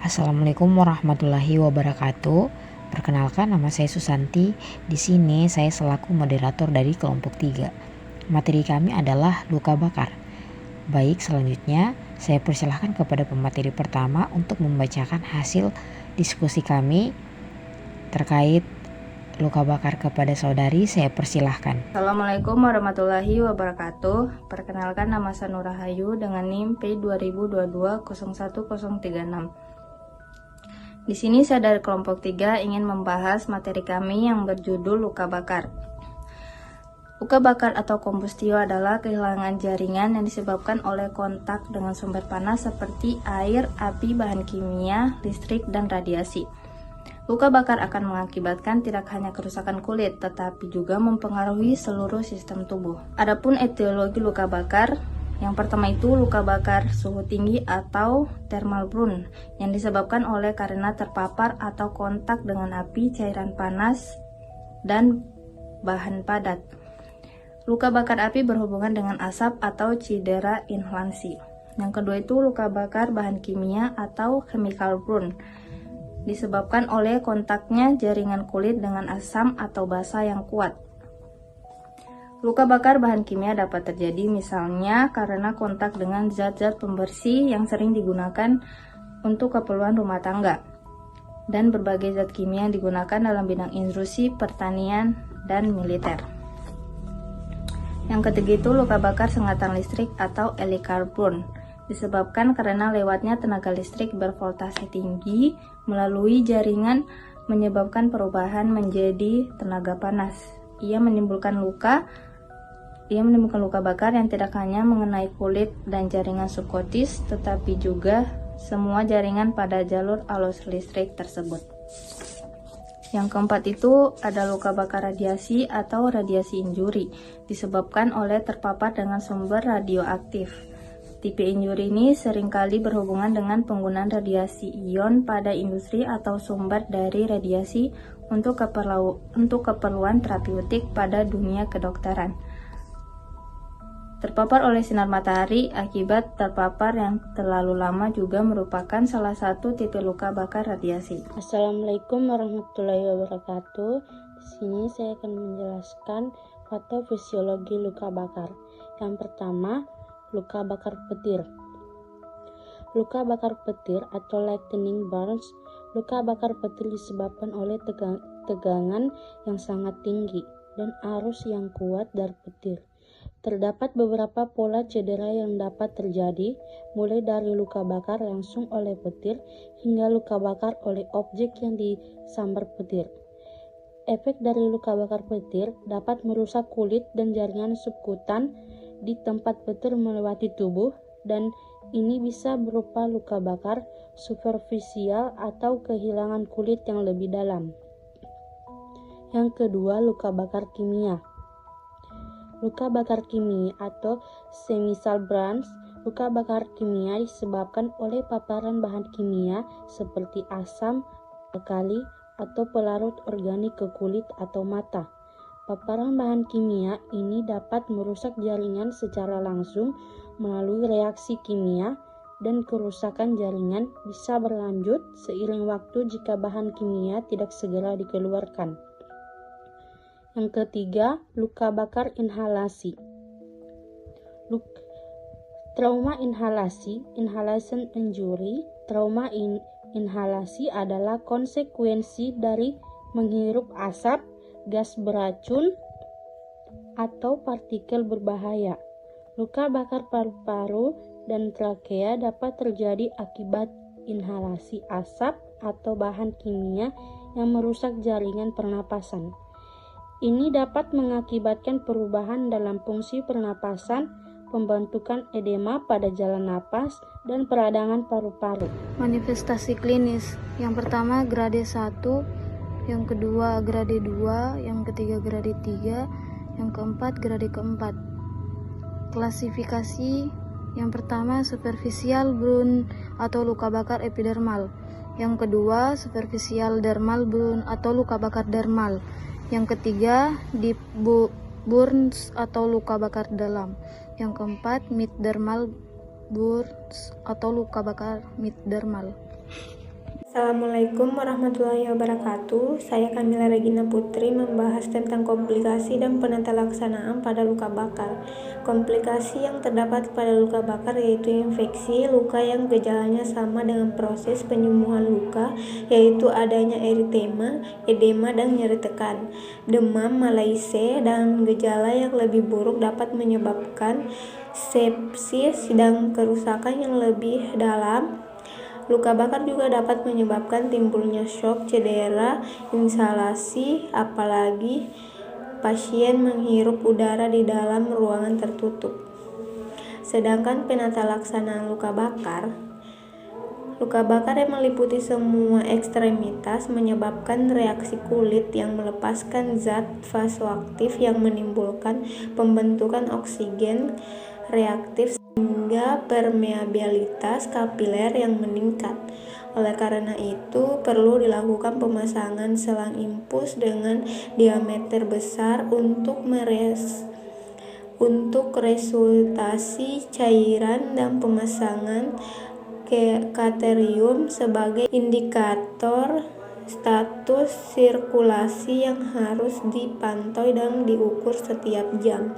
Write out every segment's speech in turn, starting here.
Assalamualaikum warahmatullahi wabarakatuh. Perkenalkan, nama saya Susanti. Di sini saya selaku moderator dari kelompok 3. Materi kami adalah luka bakar. Baik, selanjutnya saya persilahkan kepada pemateri pertama untuk membacakan hasil diskusi kami terkait luka bakar kepada saudari. Saya persilahkan. Assalamualaikum warahmatullahi wabarakatuh. Perkenalkan, nama saya Nur Rahayu dengan NIM P2022-01036. Di sini saya dari kelompok 3 ingin membahas materi kami yang berjudul luka bakar. Luka bakar atau kombustio adalah kehilangan jaringan yang disebabkan oleh kontak dengan sumber panas seperti air, api, bahan kimia, listrik, dan radiasi. Luka bakar akan mengakibatkan tidak hanya kerusakan kulit, tetapi juga mempengaruhi seluruh sistem tubuh. Adapun etiologi luka bakar, yang pertama itu luka bakar suhu tinggi atau thermal burn yang disebabkan karena terpapar atau kontak dengan api, cairan panas, dan bahan padat. Luka bakar api berhubungan dengan asap atau cedera inhalasi. Yang kedua itu luka bakar bahan kimia atau chemical burn, disebabkan oleh kontaknya jaringan kulit dengan asam atau basa yang kuat. Luka bakar bahan kimia dapat terjadi misalnya karena kontak dengan zat-zat pembersih yang sering digunakan untuk keperluan rumah tangga, dan berbagai zat kimia yang digunakan dalam bidang industri, pertanian, dan militer. Yang ketiga itu luka bakar sengatan listrik atau electrical burn, disebabkan karena lewatnya tenaga listrik bervoltase tinggi melalui jaringan menyebabkan perubahan menjadi tenaga panas. Ia menimbulkan luka bakar yang tidak hanya mengenai kulit dan jaringan subkutis, tetapi juga semua jaringan pada jalur arus listrik tersebut. Yang keempat itu ada luka bakar radiasi atau radiasi injuri, disebabkan oleh terpapar dengan sumber radioaktif. Tipe injuri ini seringkali berhubungan dengan penggunaan radiasi ion pada industri atau sumber dari radiasi untuk keperluan terapeutik pada dunia kedokteran. Terpapar oleh sinar matahari akibat terpapar yang terlalu lama juga merupakan salah satu tipe luka bakar radiasi. Assalamualaikum warahmatullahi wabarakatuh. Di sini saya akan menjelaskan patofisiologi luka bakar. Yang pertama, luka bakar petir. Luka bakar petir atau lightning burns. Luka bakar petir disebabkan oleh tegangan yang sangat tinggi dan arus yang kuat dari petir. Terdapat beberapa pola cedera yang dapat terjadi, mulai dari luka bakar langsung oleh petir hingga luka bakar oleh objek yang disambar petir. Efek dari luka bakar petir dapat merusak kulit dan jaringan subkutan di tempat petir melewati tubuh, dan ini bisa berupa luka bakar superficial atau kehilangan kulit yang lebih dalam. Yang kedua, luka bakar kimia. Luka bakar kimia atau chemical burns. Luka bakar kimia disebabkan oleh paparan bahan kimia seperti asam, alkali, atau pelarut organik ke kulit atau mata. Paparan bahan kimia ini dapat merusak jaringan secara langsung melalui reaksi kimia, dan kerusakan jaringan bisa berlanjut seiring waktu jika bahan kimia tidak segera dikeluarkan. Yang ketiga, luka bakar inhalasi. Trauma inhalasi, inhalation injury. Trauma inhalasi adalah konsekuensi dari menghirup asap, gas beracun, atau partikel berbahaya. Luka bakar paru-paru dan trakea dapat terjadi akibat inhalasi asap atau bahan kimia yang merusak jaringan pernapasan. Ini dapat mengakibatkan perubahan dalam fungsi pernapasan, pembentukan edema pada jalan napas, dan peradangan paru-paru. Manifestasi klinis, yang pertama grade 1, yang kedua grade 2, yang ketiga grade 3, yang keempat grade keempat. Klasifikasi, yang pertama superficial burn atau luka bakar epidermal, yang kedua superficial dermal burn atau luka bakar dermal, yang ketiga deep burns atau luka bakar dalam, yang keempat mid dermal burns atau luka bakar mid dermal. Assalamualaikum warahmatullahi wabarakatuh. Saya Kamila Regina Putri membahas tentang komplikasi dan penata laksanaan pada luka bakar. Komplikasi yang terdapat pada luka bakar yaitu infeksi, luka yang gejalanya sama dengan proses penyembuhan luka, yaitu adanya eritema, edema, dan nyeri tekan, demam, malaise, dan gejala yang lebih buruk dapat menyebabkan sepsis dan kerusakan yang lebih dalam. Luka bakar juga dapat menyebabkan timbulnya shock, cedera, inhalasi, apalagi pasien menghirup udara di dalam ruangan tertutup. Sedangkan penata laksanaan luka bakar yang meliputi semua ekstremitas menyebabkan reaksi kulit yang melepaskan zat vasoaktif yang menimbulkan pembentukan oksigen reaktif hingga permeabilitas kapiler yang meningkat. Oleh karena itu, perlu dilakukan pemasangan selang infus dengan diameter besar untuk resultasi cairan dan pemasangan katerium sebagai indikator status sirkulasi yang harus dipantau dan diukur setiap jam.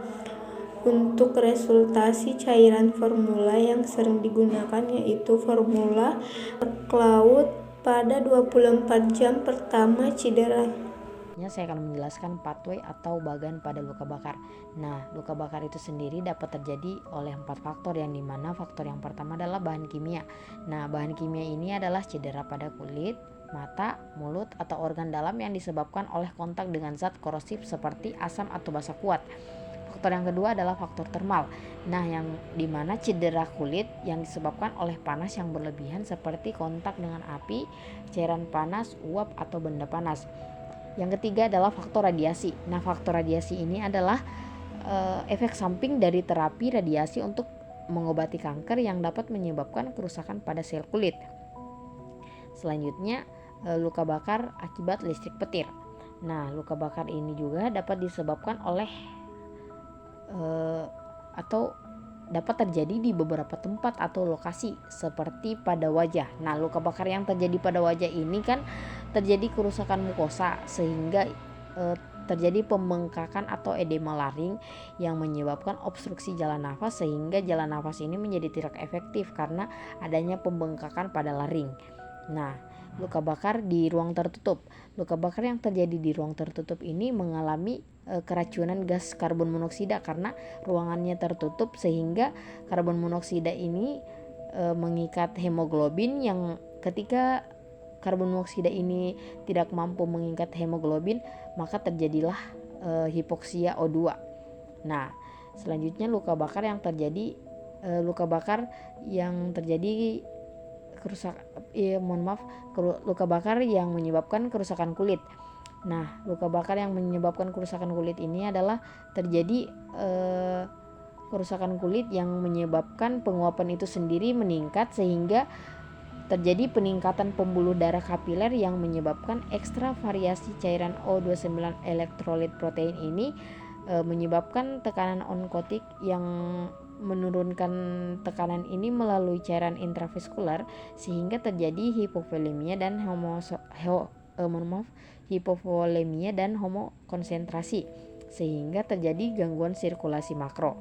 Untuk resultasi cairan formula yang sering digunakan yaitu formula Cloud pada 24 jam pertama cedera. Saya akan menjelaskan pathway atau bagan pada luka bakar. Nah, luka bakar itu sendiri dapat terjadi oleh 4 faktor, yang dimana faktor yang pertama adalah bahan kimia. Nah, bahan kimia ini adalah cedera pada kulit, mata, mulut, atau organ dalam yang disebabkan oleh kontak dengan zat korosif seperti asam atau basa kuat. Faktor yang kedua adalah faktor termal. Nah, yang dimana cedera kulit yang disebabkan oleh panas yang berlebihan seperti kontak dengan api, cairan panas, uap, atau benda panas. Yang ketiga adalah faktor radiasi. Nah, faktor radiasi ini adalah efek samping dari terapi radiasi untuk mengobati kanker yang dapat menyebabkan kerusakan pada sel kulit. Selanjutnya, luka bakar akibat listrik petir. Nah, luka bakar ini juga dapat disebabkan oleh atau dapat terjadi di beberapa tempat atau lokasi seperti pada wajah. Nah, luka bakar yang terjadi pada wajah ini kan terjadi kerusakan mukosa sehingga terjadi pembengkakan atau edema laring yang menyebabkan obstruksi jalan nafas sehingga jalan nafas ini menjadi tidak efektif karena adanya pembengkakan pada laring. Nah, luka bakar di ruang tertutup. Luka bakar yang terjadi di ruang tertutup ini mengalami keracunan gas karbon monoksida karena ruangannya tertutup sehingga karbon monoksida ini mengikat hemoglobin, yang ketika karbon monoksida ini tidak mampu mengikat hemoglobin maka terjadilah hipoksia O2. Nah, selanjutnya luka bakar yang terjadi luka bakar yang menyebabkan kerusakan kulit. Nah, luka bakar yang menyebabkan kerusakan kulit ini adalah terjadi kerusakan kulit yang menyebabkan penguapan itu sendiri meningkat sehingga terjadi peningkatan pembuluh darah kapiler yang menyebabkan ekstra variasi cairan O29 elektrolit protein ini menyebabkan tekanan onkotik yang menurunkan tekanan ini melalui cairan intravaskular sehingga terjadi hipovolemia dan homokonsentrasi sehingga terjadi gangguan sirkulasi makro.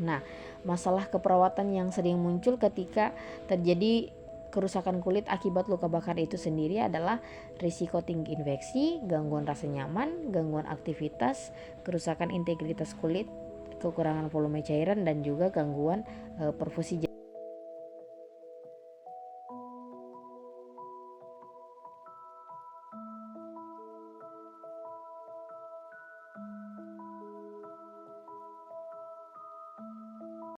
Nah, masalah keperawatan yang sering muncul ketika terjadi kerusakan kulit akibat luka bakar itu sendiri adalah risiko tinggi infeksi, gangguan rasa nyaman, gangguan aktivitas, kerusakan integritas kulit, kekurangan volume cairan, dan juga gangguan perfusi.